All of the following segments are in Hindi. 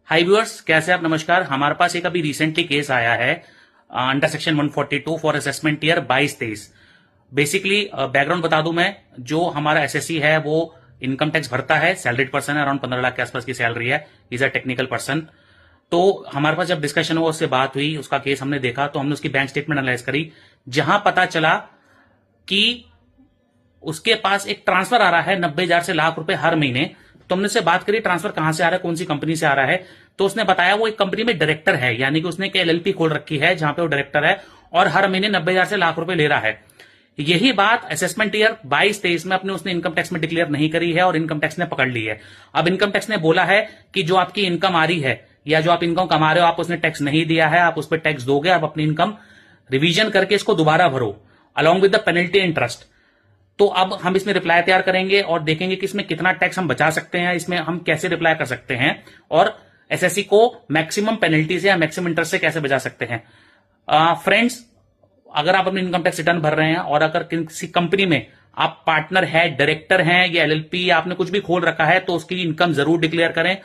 हाई व्यूअर्स, कैसे आप? नमस्कार। हमारे पास एक अभी रिसेंटली केस आया है under section 142 for assessment year 22-23। Basically background बता दूं मैं, जो हमारा एसएससी है वो इनकम टैक्स भरता है, सैलरीड पर्सन है, अराउंड 15 लाख के आसपास की सैलरी है, इज अ टेक्निकल पर्सन। तो हमारे पास जब डिस्कशन हुआ, उससे बात हुई, उसका केस हमने देखा, तो हमने उसकी बैंक स्टेटमेंट एनालाइज करी, जहां पता चला कि उसके पास एक ट्रांसफर आ रहा है 90,000 से लाख रुपए हर महीने। तो हमने उससे बात करी ट्रांसफर कहां से आ रहा है, कौन सी कंपनी से आ रहा है। तो उसने बताया वो एक कंपनी में डायरेक्टर है, यानी कि उसने एक एलएलपी खोल रखी है जहां पे वो डायरेक्टर है और हर महीने 90,000 से लाख रुपए ले रहा है। यही बात असेसमेंट ईयर 22-23 में अपने उसने इनकम टैक्स में डिक्लेयर नहीं करी है और इनकम टैक्स ने पकड़ ली है। अब इनकम टैक्स ने बोला है कि जो आपकी इनकम आ रही है या जो आप इनकम कमा रहे हो, आप उसने टैक्स नहीं दिया है, आप उस पर टैक्स दोगे, आप अपनी इनकम रिवीजन करके इसको दोबारा भरो along with the penalty interest. तो अब हम इसमें रिप्लाई तैयार करेंगे और देखेंगे कि इसमें कितना टैक्स हम बचा सकते हैं, इसमें हम कैसे रिप्लाई कर सकते हैं और एसएससी को मैक्सिमम पेनल्टी से या मैक्सिमम इंटरेस्ट से कैसे बचा सकते हैं। फ्रेंड्स, अगर आप अपनी इनकम टैक्स रिटर्न भर रहे हैं और अगर किसी कंपनी में आप पार्टनर है, डायरेक्टर हैं या एलएलपी या आपने कुछ भी खोल रखा है, तो उसकी इनकम जरूर डिक्लेयर करें।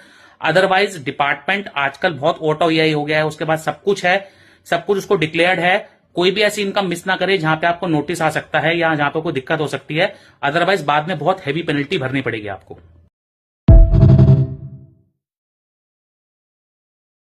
अदरवाइज डिपार्टमेंट आजकल बहुत ऑटो ईआई हो गया है, उसके बाद सब कुछ है, सब कुछ उसको डिक्लेयर्ड है। कोई भी ऐसी इनकम मिस ना करे जहां पे आपको नोटिस आ सकता है या जहां पे कोई दिक्कत हो सकती है। अदरवाइज बाद में बहुत हैवी पेनल्टी भरनी पड़ेगी आपको।